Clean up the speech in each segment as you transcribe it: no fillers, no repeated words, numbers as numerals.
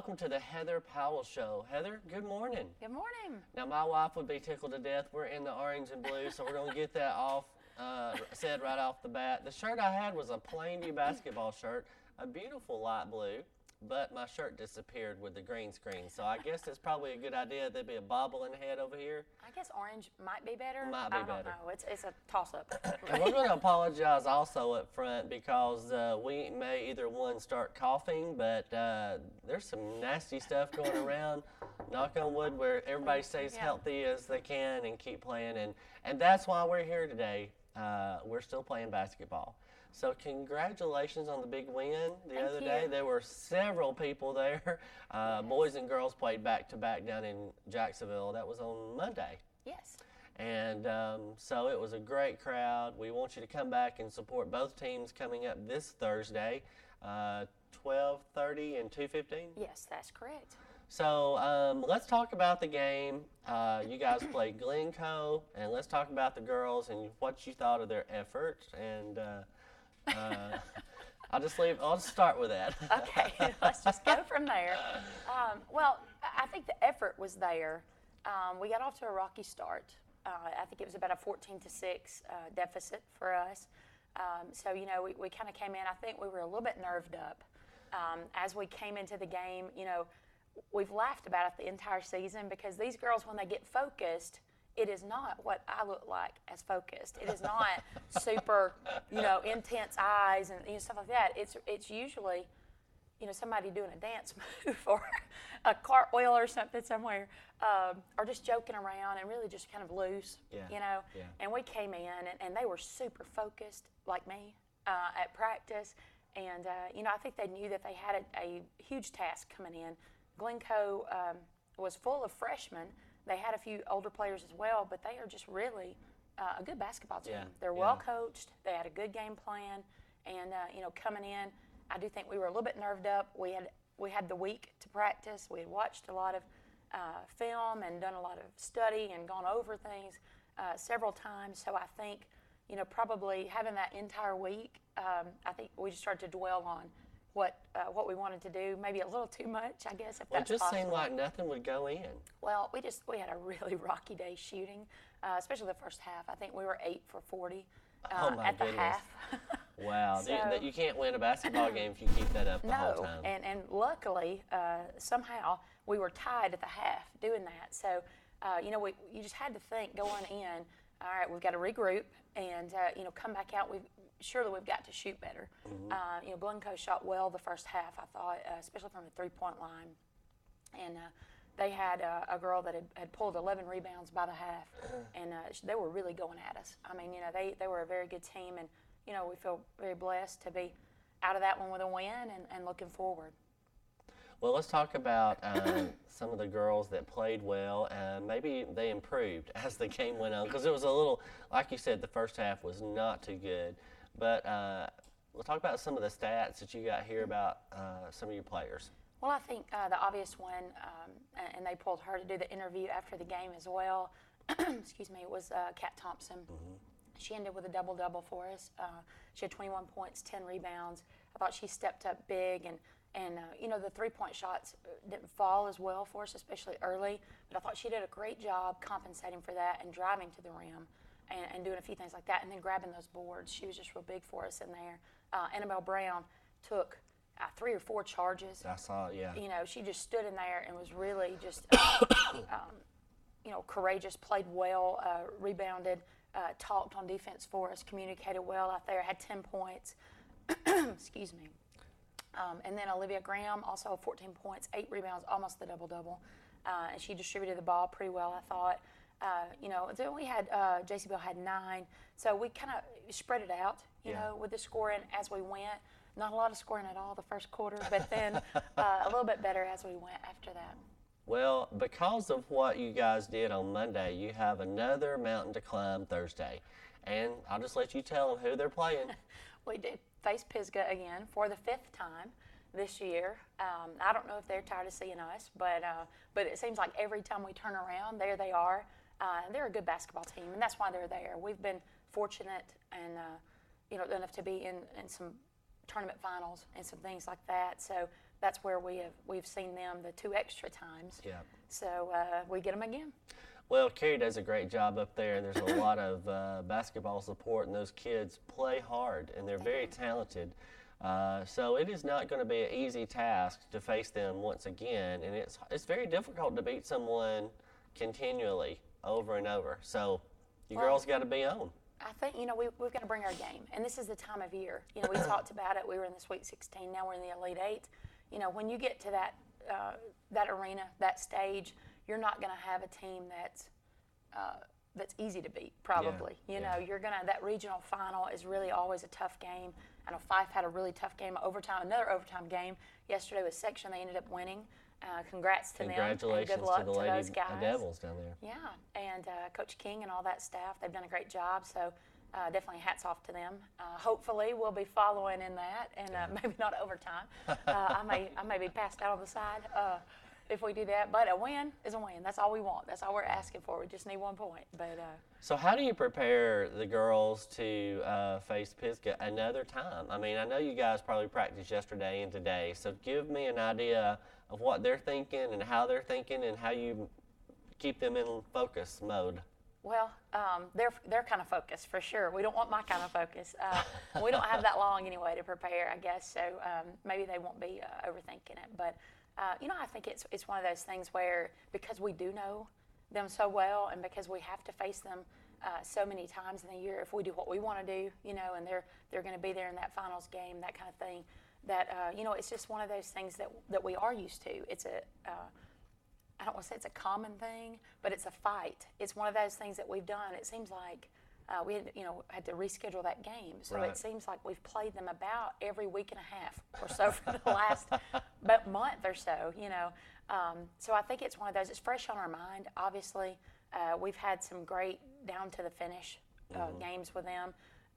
welcome to the Heather Powell Show. Heather, good morning. Good morning. Now, my wife would be tickled to death. We're in the orange and blue, so we're going to get that said right off the bat. The shirt I had was a Plainview basketball shirt, a beautiful light blue, but my shirt disappeared with the green screen. So I guess it's probably a good idea. There'd be a bobbling head over here. I guess orange might be better. Might be I don't better. know. It's a toss-up. And we're going to apologize also up front because we may either one start coughing, but there's some nasty stuff going around. Knock on wood, where everybody stays healthy as they can and keep playing. And that's why we're here today. We're still playing basketball. So congratulations on the big win the other day. There were several people there. Boys and girls played back-to-back down in Jacksonville. That was on Monday. Yes. And so it was a great crowd. We want you to come back and support both teams coming up this Thursday, 12:30 and 2:15. Yes, that's correct. So let's talk about the game. You guys played Glencoe, and let's talk about the girls and what you thought of their effort. And I'll just start with that. Okay, let's just go from there. Well, I think the effort was there. We got off to a rocky start. I think it was about a 14-6 deficit for us. So, you know, we kind of came in, I think we were a little bit nerved up. As we came into the game, you know, we've laughed about it the entire season because these girls, when they get focused, it is not what I look like as focused. It is not super, you know, intense eyes and, you know, stuff like that. It's usually, you know, somebody doing a dance move or a cartwheel or something somewhere, or just joking around and really just kind of loose, you know. Yeah. And we came in and they were super focused, like me, at practice. And, you know, I think they knew that they had a huge task coming in. Glencoe was full of freshmen. They had a few older players as well, but they are just really a good basketball team. They're well coached. They had a good game plan, and you know, coming in, I do think we were a little bit nerved up. We had the week to practice. We had watched a lot of film and done a lot of study and gone over things several times. So I think, you know, probably having that entire week, I think we just started to dwell on what we wanted to do, maybe a little too much, I guess, if that's possible. It just seemed like nothing would go in. Well, we had a really rocky day shooting, especially the first half. I think we were 8 for 40 at the half. Wow. So, you can't win a basketball game if you keep that up the whole time. And luckily, somehow, we were tied at the half doing that. So, you know, you just had to think going in, all right, we've got to regroup and, you know, come back out. Surely we've got to shoot better. Mm-hmm. You know, Glencoe shot well the first half, I thought, especially from the three-point line. And they had a girl that had pulled 11 rebounds by the half, and they were really going at us. I mean, you know, they were a very good team, and, you know, we feel very blessed to be out of that one with a win and looking forward. Well, let's talk about some of the girls that played well. Maybe they improved as the game went on, because it was a little, like you said, the first half was not too good. But we'll talk about some of the stats that you got here about some of your players. Well, I think the obvious one, and they pulled her to do the interview after the game as well, excuse me, was Kat Thompson. Mm-hmm. She ended with a double-double for us. She had 21 points, 10 rebounds. I thought she stepped up big, and you know, the three-point shots didn't fall as well for us, especially early, but I thought she did a great job compensating for that and driving to the rim. And doing a few things like that, and then grabbing those boards. She was just real big for us in there. Annabelle Brown took 3 or 4 charges. I saw it, yeah. You know, she just stood in there and was really just, you know, courageous, played well, rebounded, talked on defense for us, communicated well out there, had 10 points. Excuse me. And then Olivia Graham, also 14 points, 8 rebounds, almost the double-double. And she distributed the ball pretty well, I thought. You know, then we had J.C. Bell had 9, so we kind of spread it out, you know, with the scoring as we went. Not a lot of scoring at all the first quarter, but then a little bit better as we went after that. Well, because of what you guys did on Monday, you have another mountain to climb Thursday, and I'll just let you tell them who they're playing. We did face Pisgah again for the 5th time this year. I don't know if they're tired of seeing us, but it seems like every time we turn around, there they are. They're a good basketball team, and that's why they're there. We've been fortunate and you know, enough to be in some tournament finals and some things like that. So that's where we've seen them the 2 extra times. Yeah. So we get them again. Well, Carrie does a great job up there, and there's a lot of basketball support, and those kids play hard, and they're very talented. So it is not going to be an easy task to face them once again, and it's very difficult to beat someone continually over and over. So you girls got to be on. I think, we've got to bring our game, and this is the time of year. We talked about it. We were in the Sweet 16. Now we're in the Elite Eight. When you get to that arena, that stage, you're not going to have a team that's easy to beat, probably. That regional final is really always a tough game. I know Fife had a really tough game, another overtime game. Yesterday was section, they ended up winning. Congrats to them. Congratulations and good luck to the to Lady those guys. Devils down there. Yeah, and Coach King and all that staff, they've done a great job. So definitely hats off to them. Hopefully we'll be following in that, and maybe not overtime. I may be passed out on the side if we do that. But a win is a win. That's all we want. That's all we're asking for. We just need 1 point. But so how do you prepare the girls to face Pisgah another time? I mean, I know you guys probably practiced yesterday and today. So give me an idea of what they're thinking and how they're thinking and how you keep them in focus mode. Well, they're kind of focused for sure. We don't want my kind of focus. We don't have that long anyway to prepare, I guess. So maybe they won't be overthinking it. But I think it's one of those things where because we do know them so well, and because we have to face them so many times in the year, if we do what we want to do, and they're going to be there in that finals game, that kind of thing. That it's just one of those things that we are used to. It's I don't want to say it's a common thing, but it's a fight. It's one of those things that we've done. It seems like we had to reschedule that game. So Right. It seems like we've played them about every week and a half or so for the last month or so, So I think it's one of those, it's fresh on our mind. Obviously, we've had some great down to the finish games with them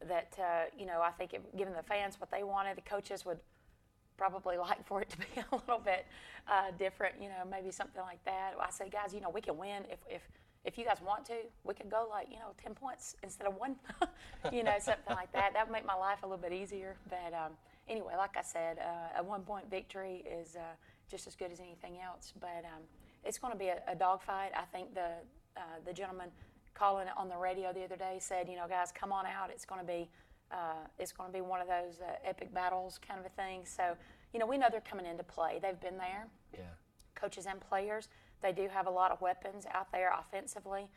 that, I think given the fans what they wanted, the coaches would probably like for it to be a little bit different, maybe something like that. I say, guys, we can win if you guys want to. We could go 10 points instead of 1, something like that. That would make my life a little bit easier. But anyway, like I said, a 1-point victory is just as good as anything else. But it's going to be a dogfight. I think the gentleman calling on the radio the other day said, guys, come on out. It's going to be one of those epic battles kind of a thing. So, we know they're coming into play. They've been there. Yeah. Coaches and players, they do have a lot of weapons out there offensively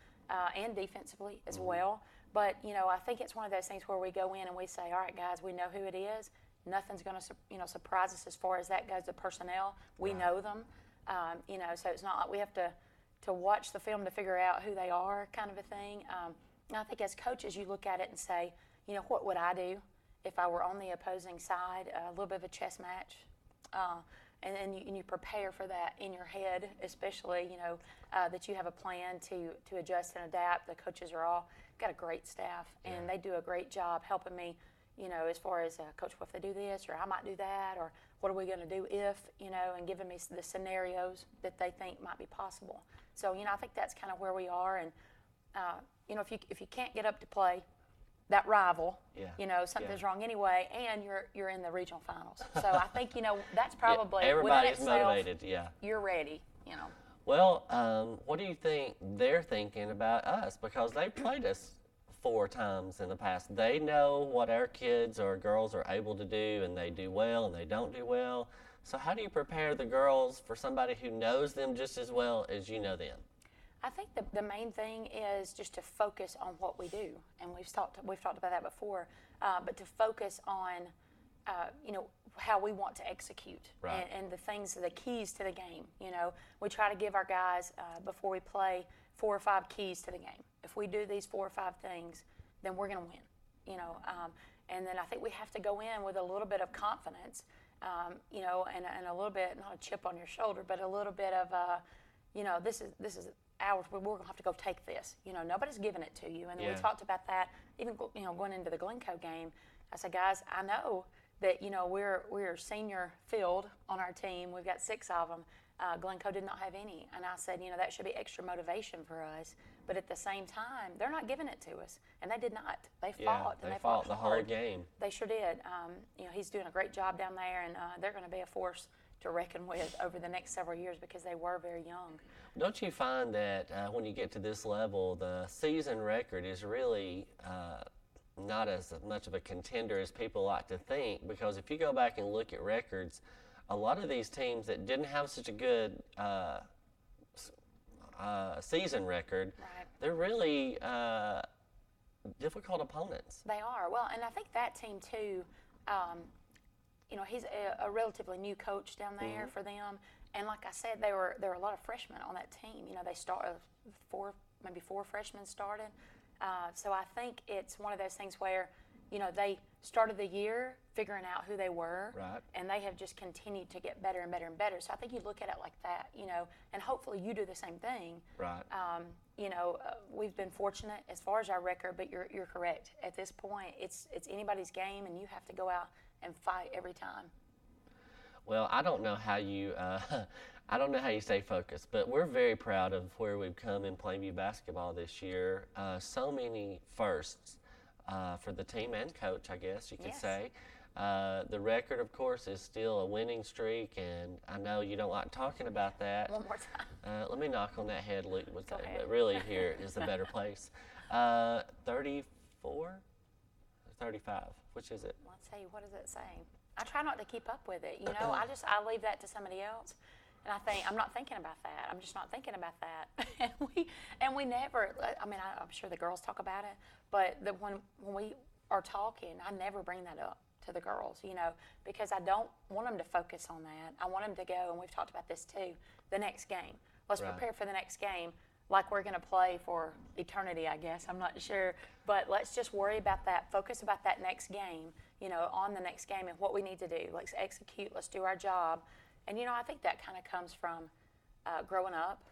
and defensively as well. But, I think it's one of those things where we go in and we say, all right, guys, we know who it is. Nothing's going to, surprise us as far as that goes, the personnel. We know them. So it's not like we have to watch the film to figure out who they are kind of a thing. And I think as coaches, you look at it and say, what would I do if I were on the opposing side? A little bit of a chess match. And you prepare for that in your head, especially, that you have a plan to adjust and adapt. The coaches are all got a great staff, and they do a great job helping me, as far as, Coach, what if they do this, or I might do that, or what are we going to do if, and giving me the scenarios that they think might be possible. So, I think that's kind of where we are. And, if you can't get up to play that rival, something's wrong anyway, and you're in the regional finals. So I think, that's probably everybody's within itself, motivated, you're ready, Well, what do you think they're thinking about us? Because they've played us 4 times in the past. They know what our kids or girls are able to do, and they do well and they don't do well. So how do you prepare the girls for somebody who knows them just as well as you know them? I think the main thing is just to focus on what we do, and we've talked about that before. But to focus on, how we want to execute, Right. and the things, the keys to the game. We try to give our guys before we play 4 or 5 keys to the game. If we do these 4 or 5 things, then we're going to win. And then I think we have to go in with a little bit of confidence, and a little bit, not a chip on your shoulder, but a little bit of this is ours. We're going to have to go take this. Nobody's giving it to you. And then we talked about that, even going into the Glencoe game. I said, guys, I know that we're senior field on our team. We've got 6 of them. Glencoe did not have any, and I said, that should be extra motivation for us. But at the same time, they're not giving it to us, and they did not. They fought. They and fought the whole hard. game. They sure did. He's doing a great job down there, and they're going to be a force to reckon with over the next several years because they were very young. Don't you find that when you get to this level, the season record is really not as much of a contender as people like to think? Because if you go back and look at records, a lot of these teams that didn't have such a good season record, Right. they're really difficult opponents. They are. Well, and I think that team too, you know, he's a relatively new coach down there for them. And like I said, there were a lot of freshmen on that team. You know, they started maybe four freshmen started. So I think it's one of those things where, you know, they started the year figuring out who they were, Right. and they have just continued to get better and better and better. So I think you look at it like that, you know, and hopefully you do the same thing. Right. You know, we've been fortunate as far as our record, but you're correct. At this point, it's anybody's game, and you have to go out and fight every time. Well, I don't know how you, I don't know how you stay focused, but we're very proud of where we've come in Plainview basketball this year. So many firsts for the team and coach, I guess you could Yes. say. The record, of course, is still a winning streak, and I know you don't like talking about that. One more time. Let me knock on that head, Luke, with Go that, ahead. but really here is a better place. 34? 35? Which is it? Let's see, what is it saying? I try not to keep up with it. You know, I leave that to somebody else. And I think, I'm not thinking about that. I'm just not thinking about that. and we never, I mean, I'm sure the girls talk about it, but when we are talking, I never bring that up to the girls, you know, because I don't want them to focus on that. I want them to go, and we've talked about this too, the next game. Let's Right. prepare for the next game like we're going to play for eternity, I guess. I'm not sure. But let's just worry about that, focus about that next game, you know, on the next game and what we need to do. Let's execute, let's do our job. And, you know, I think that kind of comes from growing up.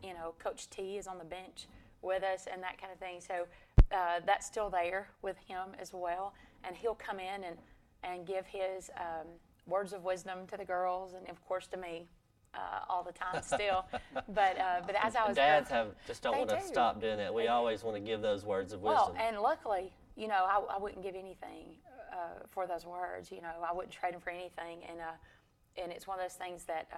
You know, Coach T is on the bench with us and that kind of thing. So that's still there with him as well. And he'll come in and give his words of wisdom to the girls and, of course, to me. All the time still, but as I was Dads growing- just don't They want to do. stop doing that. We always want to give those words of wisdom. well, and luckily, you know, I wouldn't give anything for those words. You know, I wouldn't trade them for anything, and it's one of those things that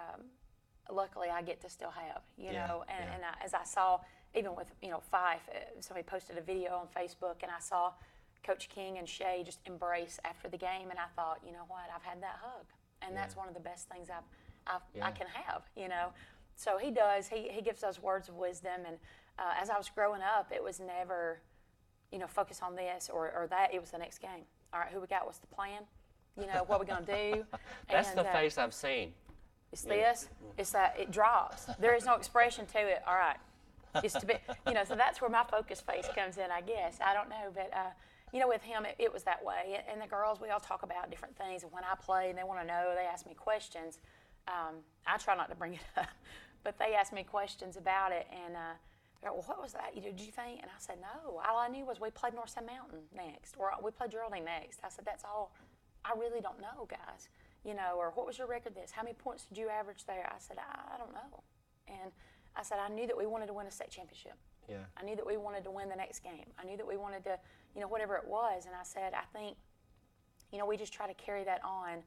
luckily I get to still have. You Yeah, know, and, yeah. and as I saw, even with Fife, somebody posted a video on Facebook, and I saw Coach King and Shay just embrace after the game, and I thought, you know what, I've had that hug, and that's one of the best things I can have, you know. So he does. He gives those words of wisdom. And as I was growing up, it was never, you know, focus on this or that. It was the next game. All right, who we got? What's the plan? You know, what we going to do? That's and, the face I've seen. It's this. It's that. It drops. There is no expression to it. All right. It's to be, you know, so that's where my focus face comes in, I guess. I don't know, but you know, with him, it was that way. And the girls, we all talk about different things. And when I play and they want to know, they ask me questions. I try not to bring it up, but they asked me questions about it, and they're like, well, what was that? Did you think? And I said, no. All I knew was we played North Sand Mountain next, or we played Geraldine next. I said, that's all. I really don't know, guys. You know, or what was your record this? How many points did you average there? I said, I don't know. And I said, I knew that we wanted to win a state championship. Yeah. I knew that we wanted to win the next game. I knew that we wanted to, you know, whatever it was. And I said, I think, you know, we just try to carry that on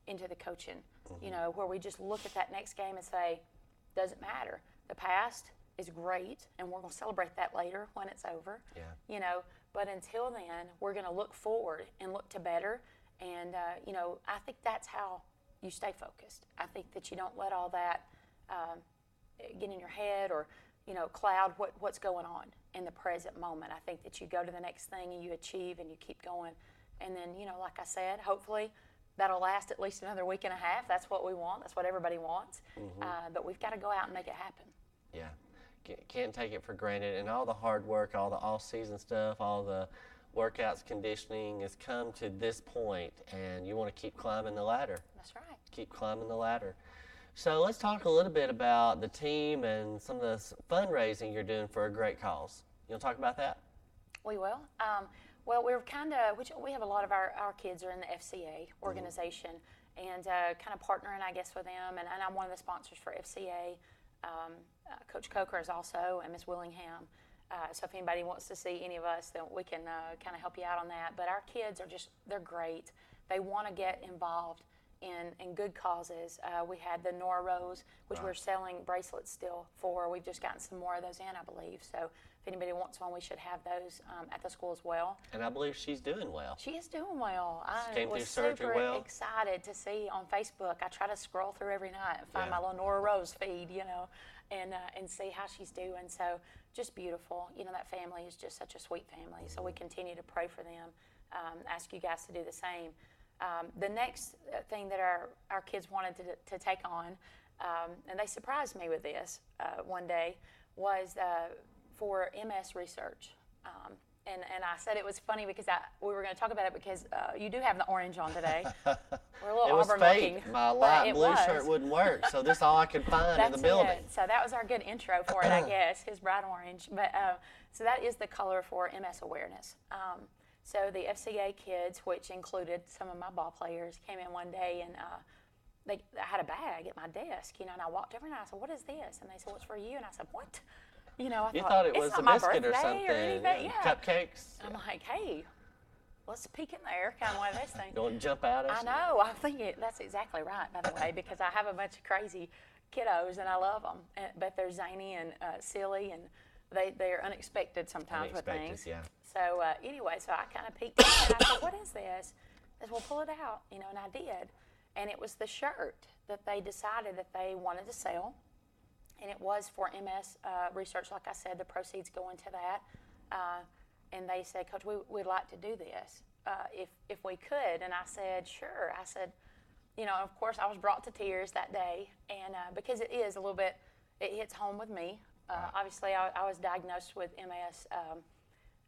into the coaching, you know, where we just look at that next game and say, doesn't matter. The past is great, and we're going to celebrate that later when it's over. Yeah. You know, but until then, we're going to look forward and look to better. And, you know, I think that's how you stay focused. I think that you don't let all that get in your head or, you know, cloud what's going on in the present moment. I think that you go to the next thing and you achieve and you keep going. And then, you know, like I said, hopefully that'll last at least another week and a half. That's what we want. That's what everybody wants. But we've got to go out and make it happen. Yeah. Can't take it for granted. And all the hard work, all the off-season stuff, all the workouts, conditioning has come to this point, and you want to keep climbing the ladder. That's right. Keep climbing the ladder. So let's talk a little bit about the team and some of the fundraising you're doing for a great cause. You want to talk about that? We will. Well, we're kind of, we have a lot of our kids are in the FCA organization and kind of partnering, I guess, with them. And I'm one of the sponsors for FCA. Coach Coker is also, and Ms. Willingham. So if anybody wants to see any of us, then we can kind of help you out on that. But our kids are they're great. They want to get involved in good causes. We had the Nora Rose, which we're selling bracelets still for. We've just gotten some more of those in, I believe. So if anybody wants one, we should have those at the school as well. And I believe she's doing well. She is doing well. I Came through was surgery super well. excited to see on Facebook. I try to scroll through every night and find Yeah. my little Nora Rose feed, and see how she's doing. So just beautiful. That family is just such a sweet family. So we continue to pray for them. Ask you guys to do the same. The next thing that our kids wanted to take on, and they surprised me with this one day, was for MS research. And I said it was funny because we were going to talk about it because you do have the orange on today. We're a little It was Auburn fake. looking. My but light it blue was. shirt wouldn't work, so this is all I could find in the building. It. So that was our good intro for it, I guess, his bright orange. But so that is the color for MS awareness. So the FCA kids, which included some of my ball players, came in one day and I had a bag at my desk, and I walked over and I said, "What is this?" And they said, "Well, it's for you." And I said, "What?" I You thought it was "It's a not my biscuit or birthday something, anything." Yeah. cupcakes. I'm like, "Hey, let's peek in there," kind of one of those things. Don't jump out at I you. know. I think that's exactly right, by the way, because I have a bunch of crazy kiddos and I love them. But they're zany and silly, and they're unexpected sometimes with Unexpected, things. yeah. So anyway, so I kind of peeked in and I said, "What is this?" They said, "Well, pull it out," and I did. And it was the shirt that they decided that they wanted to sell. And it was for MS research, like I said, the proceeds go into that. And they said, "Coach, we'd like to do this if we could." And I said, "Sure." I said, of course, I was brought to tears that day, and because it is a little bit, it hits home with me. Obviously, I was diagnosed with MS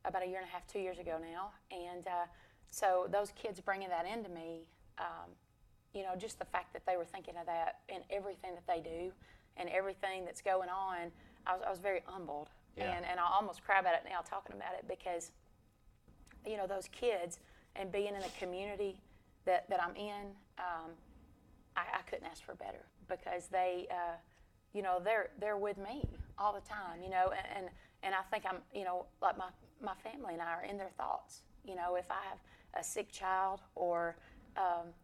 about 1.5 years, 2 years ago now, and so those kids bringing that into me, just the fact that they were thinking of that in everything that they do and everything that's going on, I was very humbled. Yeah. And I almost cry about it now talking about it because, those kids and being in the community that I'm in, I couldn't ask for better because they, they're with me all the time, and I think I'm, like my family and I are in their thoughts. If I have a sick child or,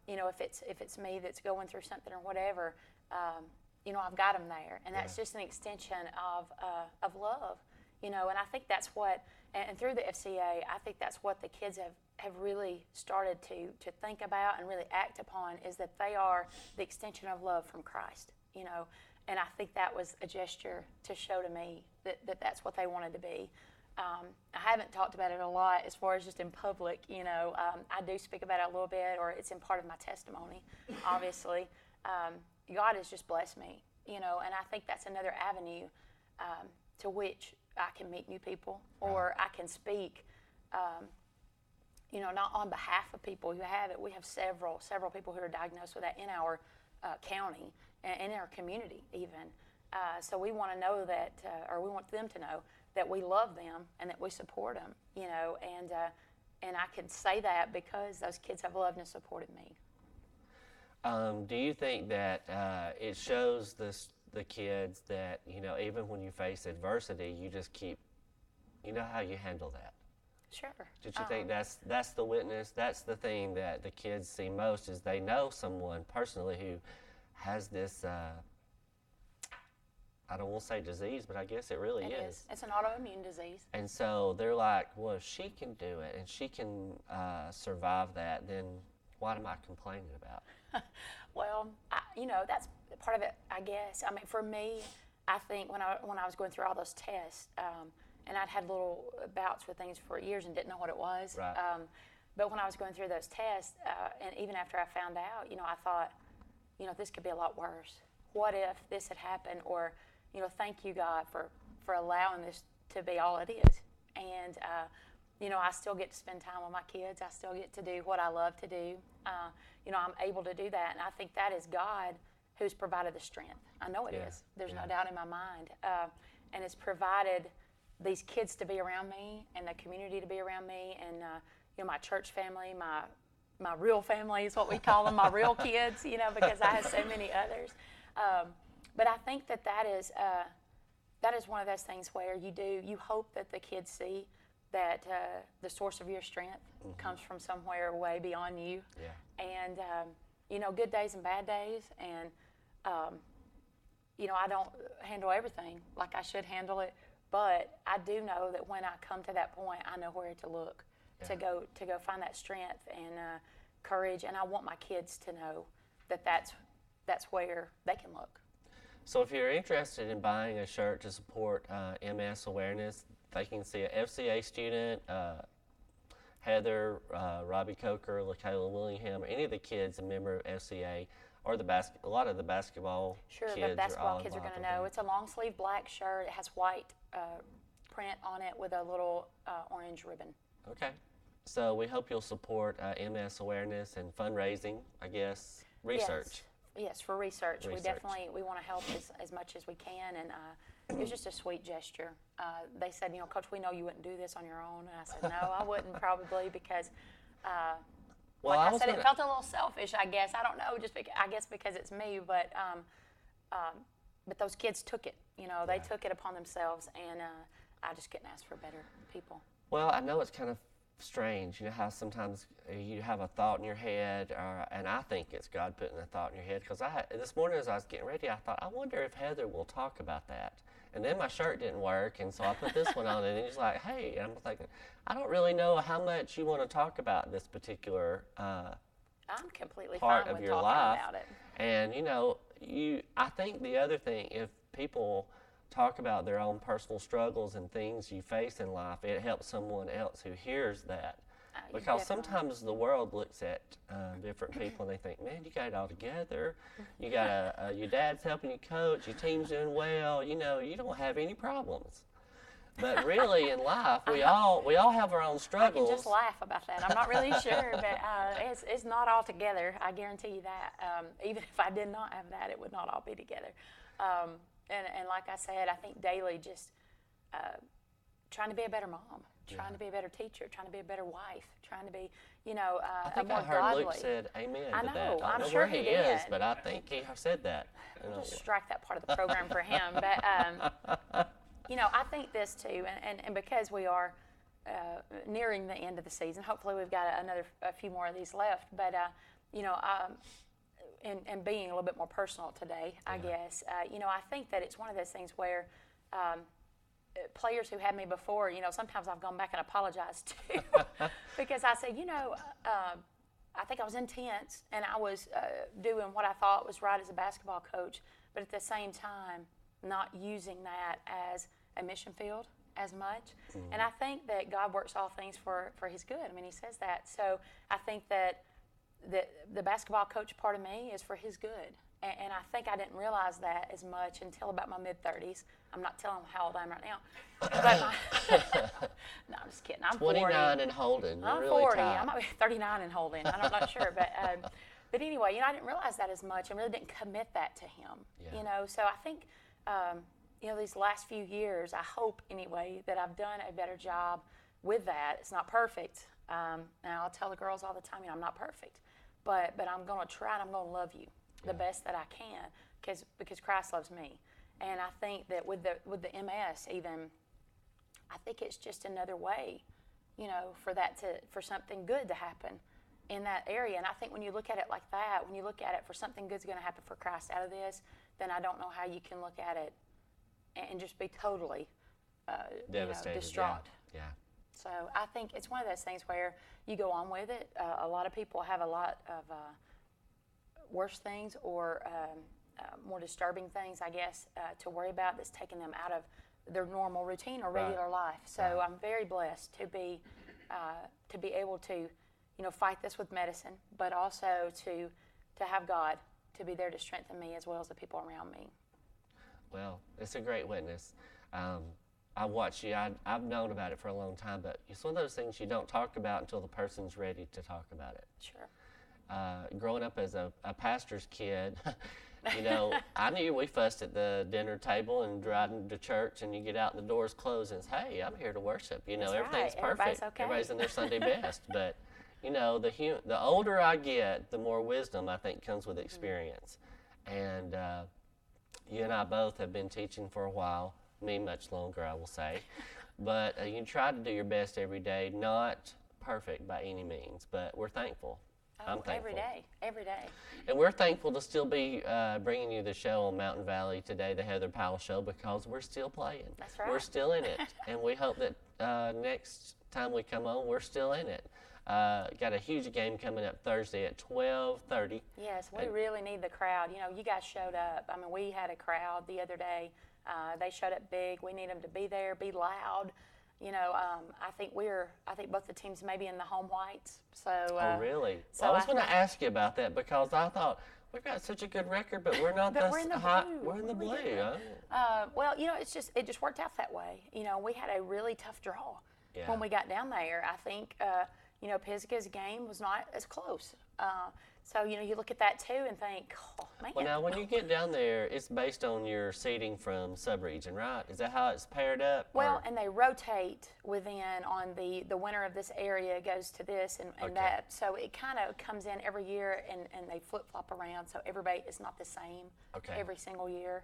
if it's me that's going through something or whatever, I've got them there, and that's just an extension of love, and I think that's what, and through the FCA, I think that's what the kids have really started to think about and really act upon is that they are the extension of love from Christ, and I think that was a gesture to show to me that that's what they wanted to be. I haven't talked about it a lot as far as just in public, I do speak about it a little bit, or it's in part of my testimony, obviously. God has just blessed me, and I think that's another avenue to which I can meet new people, or I can speak, not on behalf of people who have it. We have several people who are diagnosed with that in our county and in our community even. So we want to know that, or we want them to know that we love them and that we support them, and I can say that because those kids have loved and supported me. Do you think that it shows the kids that, even when you face adversity, you just keep, how you handle that? Sure. Did you think that's the witness, that's the thing that the kids see most is they know someone personally who has this, I don't want to say disease, but I guess it really is. It's an autoimmune disease. And so they're like, well, if she can do it and she can survive that, then what am I complaining about? Well, that's part of it, I guess. I mean, for me, I think when I was going through all those tests, and I'd had little bouts with things for years and didn't know what it was. Right. But when I was going through those tests, and even after I found out, I thought, this could be a lot worse. What if this had happened? Or, thank you, God, for allowing this to be all it is. And, I still get to spend time with my kids. I still get to do what I love to do. I'm able to do that. And I think that is God who's provided the strength. I know it is. There's no doubt in my mind. And it's provided these kids to be around me and the community to be around me and, my church family, my real family is what we call them, my real kids, because I have so many others. But I think that is one of those things where you hope that the kids see that the source of your strength comes from somewhere way beyond you. Yeah. And good days and bad days, and I don't handle everything like I should handle it, but I do know that when I come to that point, I know where to look to go find that strength and courage, and I want my kids to know that that's where they can look. So if you're interested in buying a shirt to support MS awareness, they can see an FCA student, Heather, Robbie Coker, LaKayla Willingham, or any of the kids a member of FCA, or a lot of the basketball kids. Sure, the basketball kids are involved going to know. with It's a long sleeve black shirt. It has white print on it with a little orange ribbon. it. Okay. So we hope you'll support MS awareness and fundraising, I guess, research. Yes, for research. We Research. definitely want to help as much as we can, and it was just a sweet gesture. They said, Coach, we know you wouldn't do this on your own, and I said, no, I wouldn't probably because, Well, like I said, it felt a little selfish, I guess. I don't know, I guess because it's me, but those kids took it. They took it upon themselves, and I just couldn't ask for better people. Well, I know it's kind of strange, how sometimes you have a thought in your head, and I think it's God putting a thought in your head, because this morning as I was getting ready, I thought, I wonder if Heather will talk about that. And then my shirt didn't work, and so I put this one on, and he's like, hey, and I'm thinking, I don't really know how much you want to talk about this particular I'm completely part fine of with your talking life. about it. And, I think the other thing, if people talk about their own personal struggles and things you face in life, it helps someone else who hears that. Because Definitely. sometimes the world looks at different people and they think, man, you got it all together. You got your dad's helping you coach, your team's doing well. You don't have any problems. But really, in life, we all have our own I struggles. can just laugh about that. I'm not really sure, but it's not all together. I guarantee you that. Even if I did not have that, it would not all be together. And like I said, I think daily just trying to be a better mom, trying to be a better teacher, trying to be a better wife, trying to be, I think a more I heard godly. Luke said amen I to know, that. I don't I'm know sure where he is, did. but I think he said that. Just strike that part of the program for him. But, I think this too, and because we are nearing the end of the season, hopefully we've got a few more of these left, but, and being a little bit more personal today, I guess, I think that it's one of those things where players who had me before, sometimes I've gone back and apologized too, because I said, I think I was intense and I was doing what I thought was right as a basketball coach, but at the same time, not using that as a mission field as much. And I think that God works all things for his good. I mean, he says that. So I think that the basketball coach part of me is for his good. And I think I didn't realize that as much until about my mid-30s. I'm not telling them how old I am right now. But no, I'm just kidding. I'm 29 40. and holding. You're I'm really 40. tight. I might be 39 and holding. I'm not sure. But anyway, I didn't realize that as much and really didn't commit that to him. Yeah. So I think, these last few years, I hope anyway, that I've done a better job with that. It's not perfect. And I'll tell the girls all the time, I'm not perfect. But I'm going to try and I'm going to love you the best that I can because Christ loves me. And I think that with the MS even, I think it's just another way, for something good to happen in that area. And I think when you look at it like that, when you look at it for something good's going to happen for Christ out of this, then I don't know how you can look at it and just be totally Devastated. distraught. Yeah. So I think it's one of those things where you go on with it. A lot of people have a lot of worse things or more disturbing things, I guess, to worry about that's taking them out of their normal routine or regular life. So I'm very blessed to be able to, fight this with medicine, but also to have God to be there to strengthen me as well as the people around me. Well, it's a great witness. I watch you. I've known about it for a long time, but it's one of those things you don't talk about until the person's ready to talk about it. Sure. Growing up as a pastor's kid, I knew we fussed at the dinner table and driving to church, and you get out and the door's closed, and it's, hey, I'm here to worship. That's Everything's right. perfect. Everybody's okay. Everybody's in their Sunday best. But, the older I get, the more wisdom I think comes with experience. And you and I both have been teaching for a while, me much longer, I will say. But you try to do your best every day, not perfect by any means, but we're thankful I'm thankful. Every day, every day. And we're thankful to still be bringing you the show on Mountain Valley today, the Heather Powell Show, because we're still playing. That's right. We're still in it. And we hope that next time we come on, we're still in it. Got a huge game coming up Thursday at 12:30. Yes, we really need the crowd. You know, you guys showed up. I mean, we had a crowd the other day. They showed up big. We need them to be there, be loud. You know, I think both the teams may be in the home whites. So. Oh, really? So I was going to ask you about that because I thought we've got such a good record, but we're not But this we're in the hot. blue. We're in the What are we blue. doing? Oh. Well, you know, it just worked out that way. You know, we had a really tough draw Yeah. when we got down there. I think, you know, Pisgah's game was not as close. So, you know, you look at that too and think, oh, man. Well, now when you get down there, it's based on your seating from sub-region, right? Is that how it's paired up? Well, or- and they rotate within on the winner of this area goes to this and Okay. that. So it kind of comes in every year and they flip-flop around. So everybody is not the same Okay. every single year.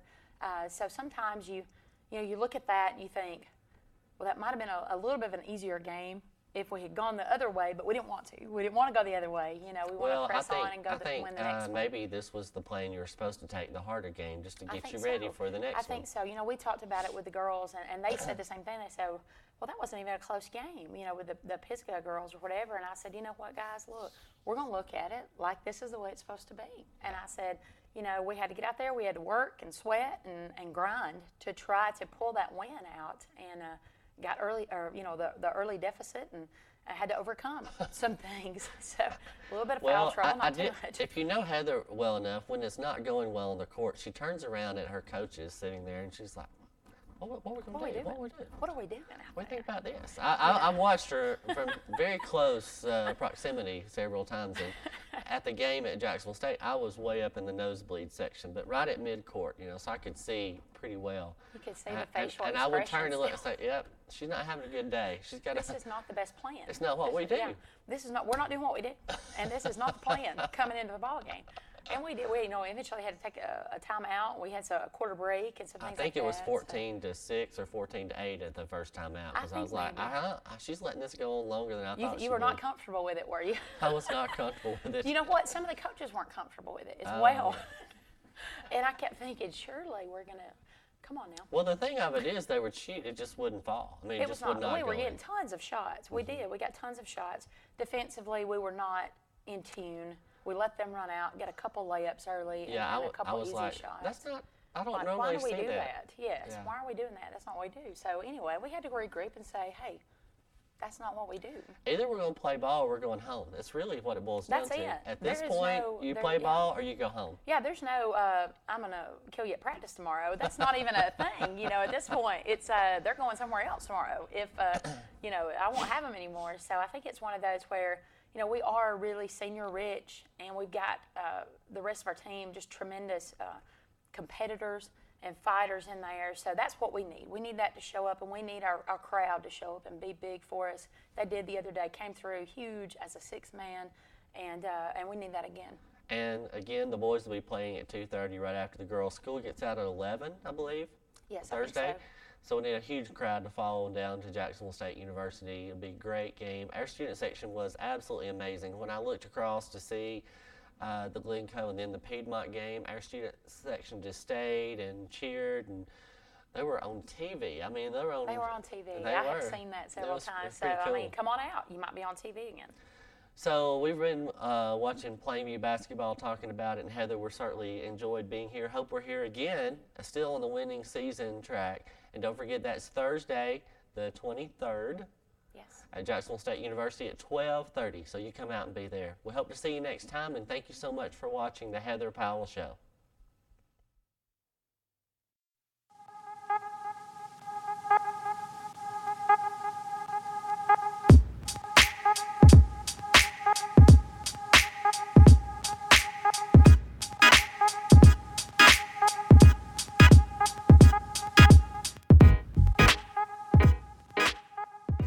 So sometimes you look at that and you think, well, that might have been a little bit of an easier game if we had gone the other way, but we didn't want to. We didn't want to go the other way. You know, we want Well, to press on and go I think win the next one. maybe this was the plan you were supposed to take, the harder game, just to I get think you ready so. for the next I think so. You know, we talked about it with the girls, and they said the same thing. They said, well, that wasn't even a close game, you know, with the Pisgah girls or whatever. And I said, you know what, guys, look, we're going to look at it like this is the way it's supposed to be. And I said, you know, we had to get out there. We had to work and sweat and grind to try to pull that win out. And got early, or, you know, the early deficit, and I had to overcome some things. So a little bit of foul trouble, not too much. If you know Heather well enough, when it's not going well on the court, she turns around at her coaches sitting there and she's like, what are we going to do? What are we doing? What are we doing out What do there? you think about this? I watched her from very close proximity several times. And at the game at Jacksonville State, I was way up in the nosebleed section, but right at mid-court, you know, so I could see pretty well. You could see the facial and I would turn expressions. and look and say, yep, she's not having a good day. She's got This is not the best plan. It's not what we do. Yeah, this is not. We're not doing what we do, and this is not the plan coming into the ball game. And we did. We, you know, eventually had to take a timeout. We had a quarter break and some I things think like it was that, 14-6 or 14-8 at the first time out, because I think was like, maybe. she's letting this go on longer than I So thought she you were would. not comfortable with it, were you? I was not comfortable with it. You know what? Some of the coaches weren't comfortable with it as Oh. well. And I kept thinking, surely we're gonna. Come on now. Well, the thing of it is, they would shoot, it just wouldn't fall. I mean, it It was just would not. not We go were in. getting tons of shots. We did. We got tons of shots. Defensively, we were not in tune. We let them run out, get a couple layups early, Yeah, and I a couple was easy like, shots. that's not. I don't Why normally do we see do that. Yes. Yeah. Why are we doing that? That's not what we do. So anyway, we had to regroup and say, hey, that's not what we do. Either we're going to play ball or we're going home. That's really what it boils down That's to. it. At this There is point, no- you there- play yeah. ball or you go home. Yeah, there's no, I'm going to kill you at practice tomorrow. That's not even a thing. You know, at this point, it's they're going somewhere else tomorrow. If, you know, I won't have them anymore. So I think it's one of those where, you know, we are really senior rich, and we've got the rest of our team just tremendous competitors and fighters in there. So that's what we need. We need that to show up, and we need our crowd to show up and be big for us. They did the other day, came through huge as a sixth man, and we need that again. And again, the boys will be playing at 2:30 right after the girls' school gets out at 11, I believe. Yes, Thursday. I think So we need a huge crowd to follow down to Jacksonville State University. It'll be a great game. Our student section was absolutely amazing. When I looked across to see the Glencoe and then the Piedmont game, our student section just stayed and cheered, and they were on TV. I mean, they were on. They were on TV. They I have were. seen that It several was times. So, pretty I mean, cool. come on out. You might be on TV again. So we've been watching Plainview basketball, talking about it, and Heather, we're certainly enjoyed being here. Hope we're here again, still on the winning season track. And don't forget, that's Thursday, the 23rd, Yes. at Jacksonville State University at 12:30. So you come out and be there. We hope to see you next time, and thank you so much for watching the Heather Powell Show.